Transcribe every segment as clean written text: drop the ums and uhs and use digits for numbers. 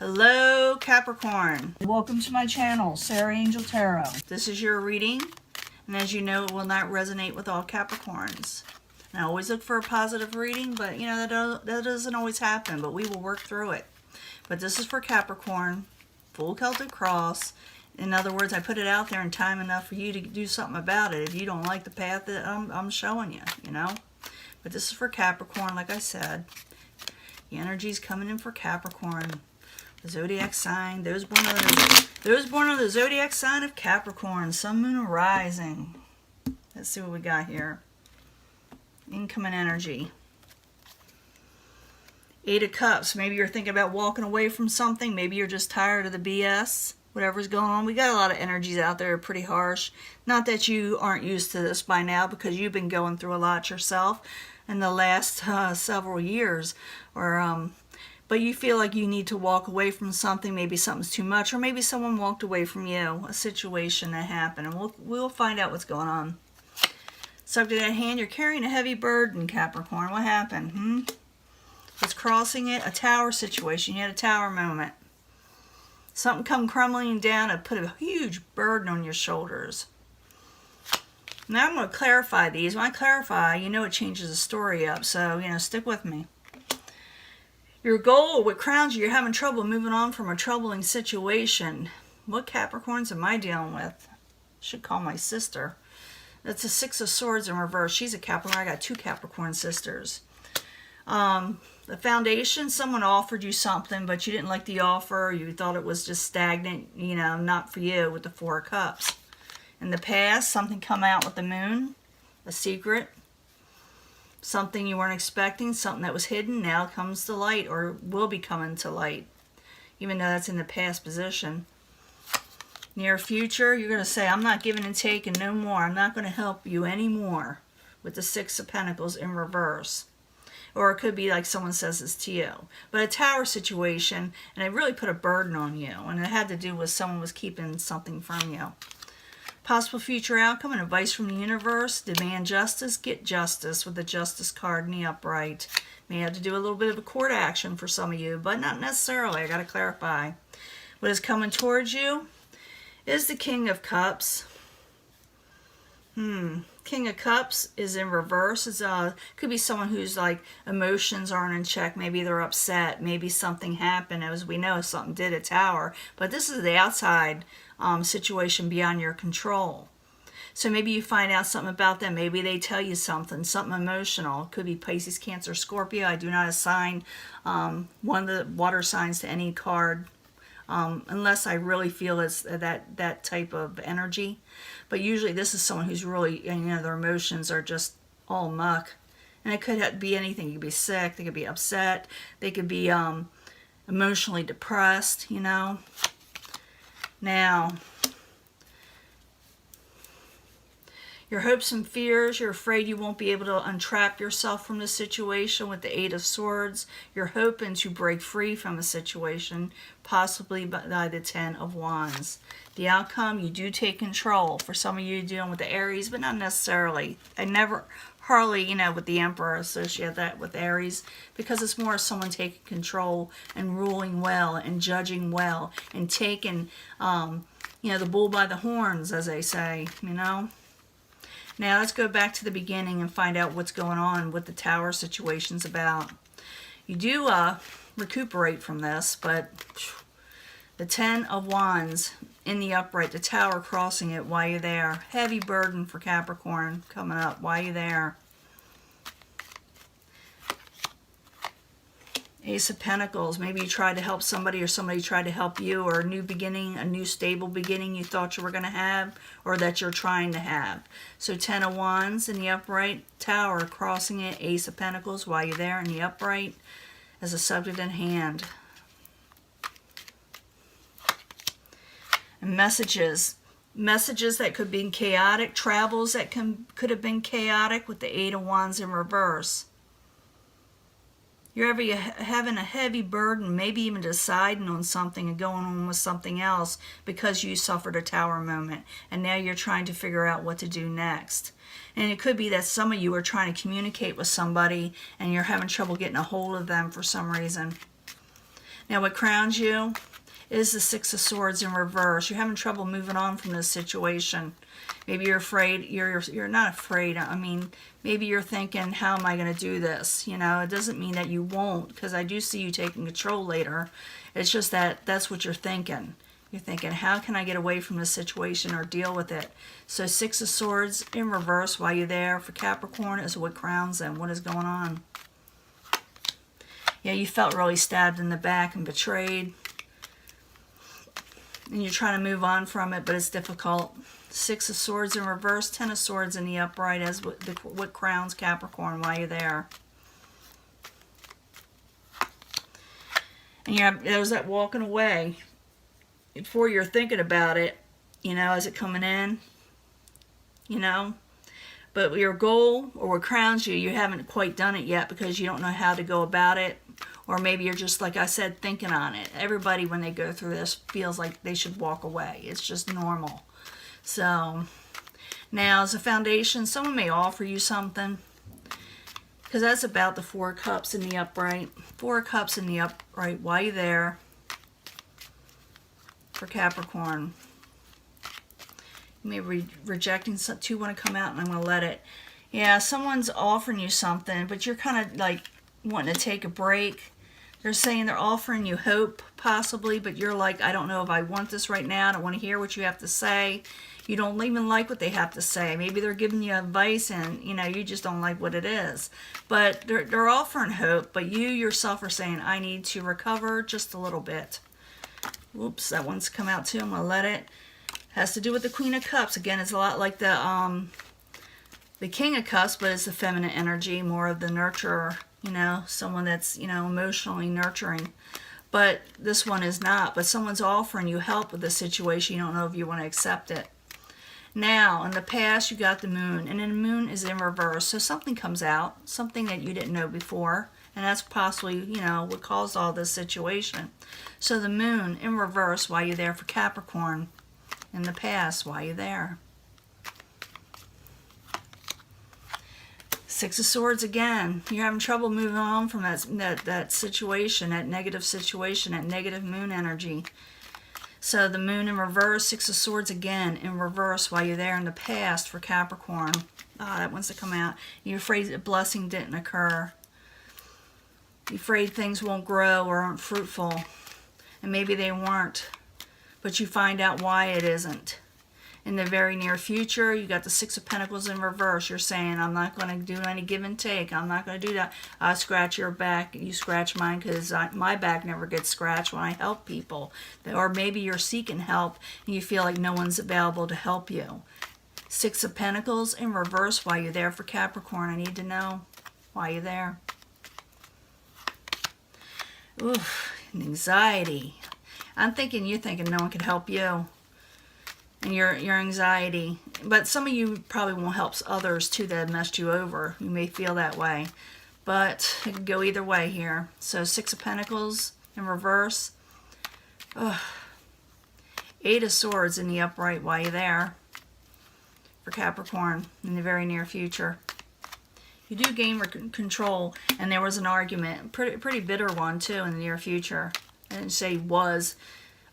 Hello Capricorn. Welcome to my channel, Sarah Angel Tarot. This is your reading, and as you know, it will not resonate with all Capricorns. And I always look for a positive reading, but you know, that doesn't always happen, but we will work through it. But this is for Capricorn, full Celtic cross. In other words, I put it out there in time enough for you to do something about it if you don't like the path that I'm showing you, you know. But this is for Capricorn, like I said. The energy's coming in for Capricorn. The zodiac sign, those born on the zodiac sign of Capricorn, sun, moon, and rising. Let's see what we got here. Incoming energy. 8 of Cups. Maybe you're thinking about walking away from something. Maybe you're just tired of the BS. Whatever's going on. We got a lot of energies out there pretty harsh. Not that you aren't used to this by now, because you've been going through a lot yourself in the last several years. But you feel like you need to walk away from something. Maybe something's too much, or maybe someone walked away from you. A situation that happened, and we'll find out what's going on. Subject at hand, you're carrying a heavy burden, Capricorn. What happened? It's crossing it. A tower situation. You had a tower moment. Something come crumbling down and put a huge burden on your shoulders. Now I'm going to clarify these. When I clarify, you know it changes the story up. So, you know, stick with me. Your goal, what crowns you, you're having trouble moving on from a troubling situation. What Capricorns am I dealing with? Should call my sister. That's a 6 of Swords in reverse. She's a Capricorn. I got 2 Capricorn sisters. The foundation, someone offered you something, but you didn't like the offer. You thought it was just stagnant, you know, not for you, with the 4 of Cups. In the past, something come out with the moon, a secret. Something you weren't expecting, something that was hidden, now comes to light, or will be coming to light, even though that's in the past position. Near future, you're going to say, I'm not giving and taking no more. I'm not going to help you anymore, with the 6 of Pentacles in reverse. Or it could be like someone says this to you. But a tower situation, and it really put a burden on you, and it had to do with someone was keeping something from you. Possible future outcome and advice from the universe. Demand justice, get justice, with the Justice card in the upright. May have to do a little bit of a court action for some of you, but not necessarily. I got to clarify. What is coming towards you is the King of Cups. King of Cups is in reverse. It's could be someone who's like emotions aren't in check. Maybe they're upset. Maybe something happened. As we know, something did a tower. But this is the outside situation beyond your control. So maybe you find out something about them. Maybe they tell you something emotional. It could be Pisces, Cancer, Scorpio. I do not assign one of the water signs to any card unless I really feel it's that type of energy. But usually this is someone who's really, you know, their emotions are just all muck. And it could be anything. You could be sick. They could be upset. They could be emotionally depressed, you know. Now, your hopes and fears, you're afraid you won't be able to untrap yourself from the situation with the 8 of Swords. You're hoping to break free from a situation, possibly by the 10 of Wands. The outcome, you do take control. For some of you dealing with the Aries, but not necessarily. I never, hardly, you know, with the Emperor associate that with Aries, because it's more someone taking control and ruling well and judging well and taking, you know, the bull by the horns, as they say, you know. Now let's go back to the beginning and find out what's going on with the tower situations about. You do recuperate from this, but the 10 of Wands in the upright, the tower crossing it while you're there. Heavy burden for Capricorn coming up while you're there. Ace of Pentacles. Maybe you tried to help somebody, or somebody tried to help you, or a new beginning, a new stable beginning you thought you were going to have, or that you're trying to have. So 10 of Wands in the upright, tower crossing it, Ace of Pentacles while you're there in the upright as a subject in hand. And messages that could be chaotic, travels that could have been chaotic with the 8 of Wands in reverse. You're having a heavy burden, maybe even deciding on something and going on with something else because you suffered a tower moment. And now you're trying to figure out what to do next. And it could be that some of you are trying to communicate with somebody and you're having trouble getting a hold of them for some reason. Now what crowns you is the Six of Swords in reverse. You're having trouble moving on from this situation. Maybe you're afraid, you're not afraid, I mean, maybe you're thinking, how am I going to do this? You know, it doesn't mean that you won't, because I do see you taking control later. It's just that that's what you're thinking. You're thinking, how can I get away from this situation or deal with it? So Six of Swords in reverse while you're there for Capricorn is what crowns them. What is going on? Yeah, you felt really stabbed in the back and betrayed. And you're trying to move on from it, but it's difficult. Six of Swords in reverse, Ten of Swords in the upright as what crowns Capricorn while you're there. And there's that walking away. Before you're thinking about it, you know, is it coming in? You know? But your goal, or what crowns you, you haven't quite done it yet because you don't know how to go about it. Or maybe you're just, like I said, thinking on it. Everybody, when they go through this, feels like they should walk away. It's just normal. So, now as a foundation, someone may offer you something. Because that's about the Four of Cups in the upright. Four of Cups in the upright while you're there for Capricorn. You may be rejecting some, two want to come out, and I'm going to let it. Yeah, someone's offering you something, but you're kind of like wanting to take a break. They're saying they're offering you hope, possibly, but you're like, I don't know if I want this right now. I don't want to hear what you have to say. You don't even like what they have to say. Maybe they're giving you advice and, you know, you just don't like what it is. But they're offering hope, but you yourself are saying, I need to recover just a little bit. Oops, that one's come out too. I'm going to let it. Has to do with the Queen of Cups. Again, it's a lot like the King of Cups, but it's the feminine energy, more of the nurturer, you know, someone that's, you know, emotionally nurturing. But this one is not. But someone's offering you help with the situation. You don't know if you want to accept it. Now, in the past, you got the Moon, and then the Moon is in reverse. So something comes out, something that you didn't know before, and that's possibly, you know, what caused all this situation. So the Moon in reverse while you're there for Capricorn. In the past while you're there. Six of Swords again. You're having trouble moving on from that situation, that negative Moon energy. So the Moon in reverse, Six of Swords again in reverse while you're there in the past for Capricorn. Ah, that wants to come out. You're afraid that blessing didn't occur. You're afraid things won't grow or aren't fruitful. And maybe they weren't. But you find out why it isn't. In the very near future, you got the Six of Pentacles in reverse. You're saying, I'm not going to do any give and take. I'm not going to do that. I scratch your back, you scratch mine, because my back never gets scratched when I help people. Or maybe you're seeking help and you feel like no one's available to help you. Six of Pentacles in reverse while you're there for Capricorn. I need to know why you're there. Oof, anxiety. I'm thinking you're thinking no one can help you. And your anxiety. But some of you probably won't help others too that messed you over. You may feel that way. But it can go either way here. So Six of Pentacles in reverse. Ugh. Eight of Swords in the upright while you're there for Capricorn in the very near future. You do gain control. And there was an argument. Pretty bitter one too in the near future. I didn't say was.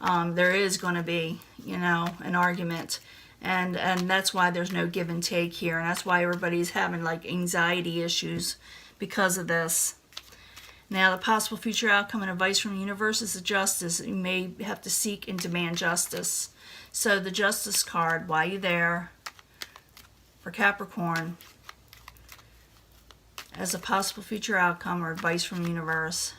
There is going to be, you know, an argument, and that's why there's no give and take here, and that's why everybody's having like anxiety issues because of this. Now, the possible future outcome and advice from the universe is the Justice. You may have to seek and demand justice. So the Justice card, while you're there for Capricorn, as a possible future outcome or advice from the universe.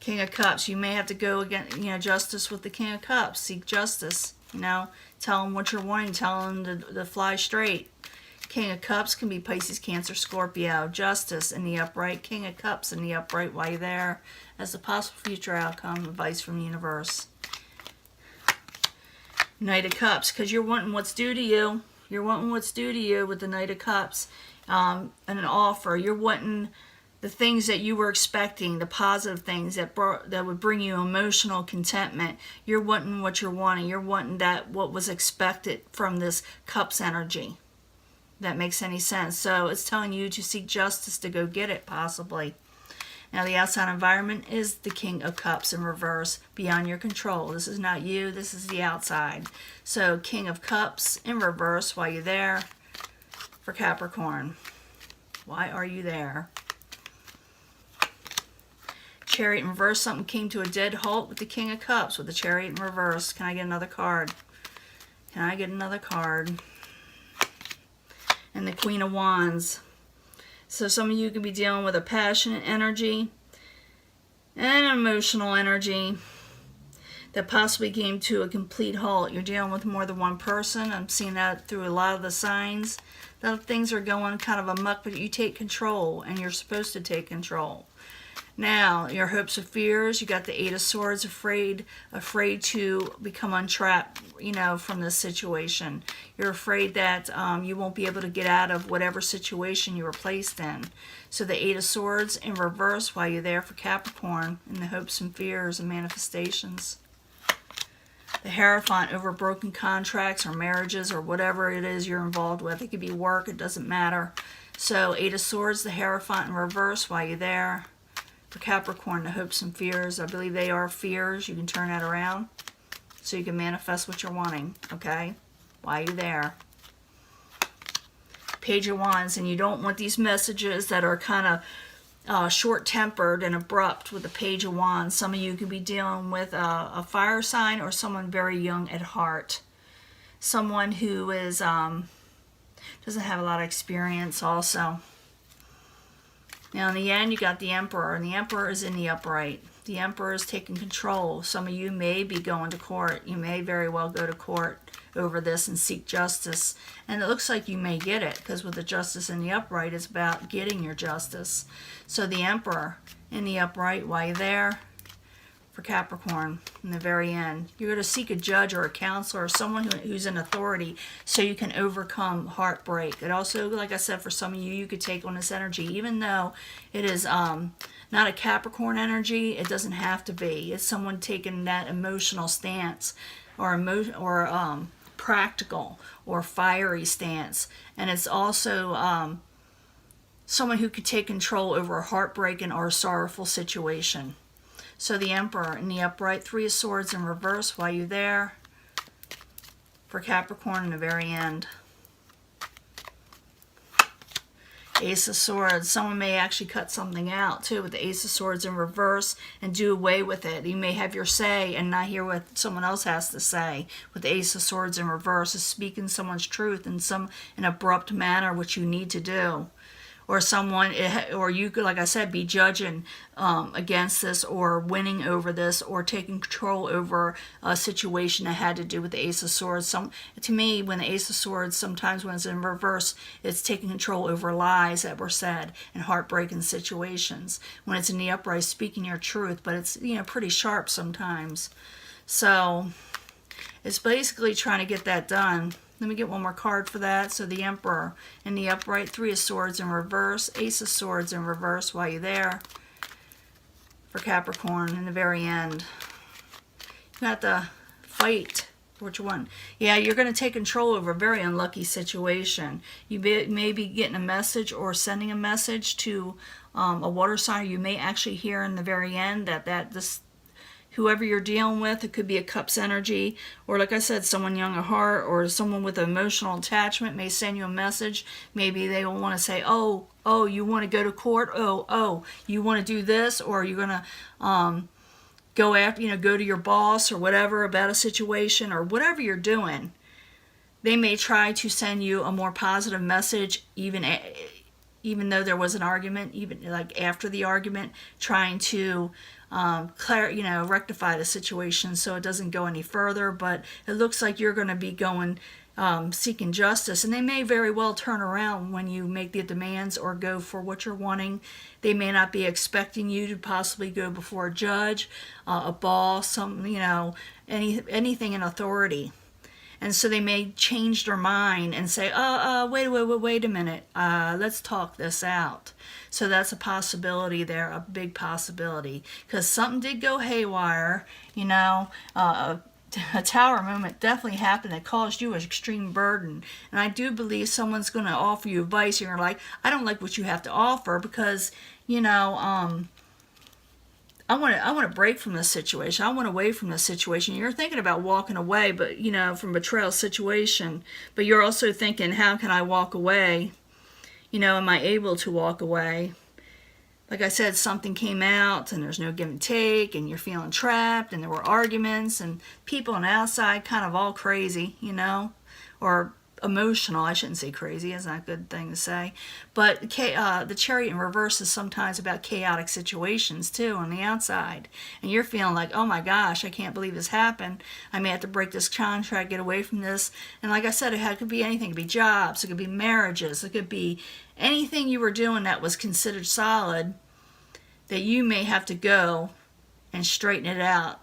King of Cups, you may have to go against, you know, justice with the King of Cups. Seek justice, you know. Tell them what you're wanting. Tell them to fly straight. King of Cups can be Pisces, Cancer, Scorpio. Justice in the upright. King of Cups in the upright while you're there. As a possible future outcome, advice from the universe. Knight of Cups, because you're wanting what's due to you. You're wanting what's due to you with the Knight of Cups. And an offer. You're wanting the things that you were expecting, the positive things that would bring you emotional contentment. You're wanting what you're wanting. You're wanting that what was expected from this Cups energy. That makes any sense. So it's telling you to seek justice to go get it, possibly. Now the outside environment is the King of Cups in reverse, beyond your control. This is not you, this is the outside. So King of Cups in reverse while you're there for Capricorn. Why are you there? Chariot in reverse, something came to a dead halt with the King of Cups, with the Chariot in reverse. Can I get another card? Can I get another card? And the Queen of Wands. So some of you could be dealing with a passionate energy and an emotional energy that possibly came to a complete halt. You're dealing with more than one person. I'm seeing that through a lot of the signs. That things are going kind of amok, but you take control, and you're supposed to take control. Now, your hopes and fears, you got the Eight of Swords, afraid to become untrapped, from this situation. You're afraid that you won't be able to get out of whatever situation you were placed in. So the Eight of Swords in reverse while you're there for Capricorn, in the hopes and fears and manifestations. The Hierophant over broken contracts or marriages or whatever it is you're involved with. It could be work, it doesn't matter. So Eight of Swords, the Hierophant in reverse while you're there. For Capricorn, the hopes and fears, I believe they are fears. You can turn that around so you can manifest what you're wanting, okay? While you're there. Page of Wands, and you don't want these messages that are kind of short-tempered and abrupt with the Page of Wands. Some of you could be dealing with a fire sign or someone very young at heart. Someone who is doesn't have a lot of experience also. Now in the end, you got the Emperor, and the Emperor is in the upright. The Emperor is taking control. Some of you may be going to court. You may very well go to court over this and seek justice. And it looks like you may get it, because with the Justice in the upright, it's about getting your justice. So the Emperor in the upright while you're there for Capricorn in the very end. You're going to seek a judge or a counselor or someone who's in authority so you can overcome heartbreak. It also, like I said, for some of you, you could take on this energy. Even though it is not a Capricorn energy, it doesn't have to be. It's someone taking that emotional stance or practical or fiery stance. And it's also someone who could take control over a heartbreaking or a sorrowful situation. So the Emperor in the upright, Three of Swords in reverse while you're there for Capricorn in the very end. Ace of Swords. Someone may actually cut something out too with the Ace of Swords in reverse and do away with it. You may have your say and not hear what someone else has to say. With the Ace of Swords in reverse is speaking someone's truth in an abrupt manner, which you need to do. Or you could, like I said, be judging against this or winning over this or taking control over a situation that had to do with the Ace of Swords. To me, when the Ace of Swords, sometimes when it's in reverse, it's taking control over lies that were said and heartbreaking situations. When it's in the upright, speaking your truth, but it's pretty sharp sometimes. So it's basically trying to get that done. Let me get one more card for that. So the Emperor in the upright, Three of Swords in reverse, Ace of Swords in reverse while you're there for Capricorn in the very end. You got to fight. Which one? Yeah, you're going to take control over a very unlucky situation. You may be getting a message or sending a message to a water sign. You may actually hear in the very end that this whoever you're dealing with, it could be a Cups energy, or like I said, someone young at heart, or someone with an emotional attachment may send you a message. Maybe they will want to say, oh, you want to go to court? Oh, you want to do this, or you're going to go to your boss or whatever about a situation, or whatever you're doing. They may try to send you a more positive message, even though there was an argument, even like after the argument, trying to rectify the situation so it doesn't go any further. But it looks like you're going to be going seeking justice, and they may very well turn around when you make the demands or go for what you're wanting. They may not be expecting you to possibly go before a judge, a boss, anything in authority. And so they may change their mind and say, wait a minute, let's talk this out. So that's a possibility there, a big possibility. Because something did go haywire, a tower moment definitely happened that caused you an extreme burden. And I do believe someone's going to offer you advice and you're like, I don't like what you have to offer because, I want to break from this situation. I want away from this situation. You're thinking about walking away, but from betrayal situation, but you're also thinking, how can I walk away? Am I able to walk away? Like I said, something came out and there's no give and take, and you're feeling trapped, and there were arguments, and people on the outside kind of all crazy, or emotional. I shouldn't say crazy, it's not a good thing to say. But the Chariot in reverse is sometimes about chaotic situations too on the outside. And you're feeling like, oh my gosh, I can't believe this happened. I may have to break this contract, get away from this. And like I said, it could be anything. It could be jobs, it could be marriages, it could be anything you were doing that was considered solid, that you may have to go and straighten it out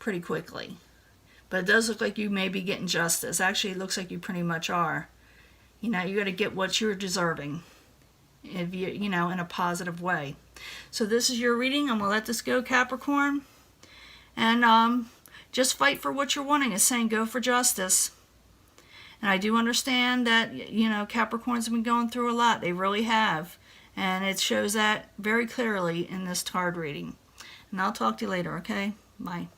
pretty quickly. But it does look like you may be getting justice. Actually, it looks like you pretty much are. You got to get what you're deserving, if you in a positive way. So this is your reading. I'm going to let this go, Capricorn. And just fight for what you're wanting. It's saying go for justice. And I do understand that, Capricorns have been going through a lot. They really have. And it shows that very clearly in this card reading. And I'll talk to you later, okay? Bye.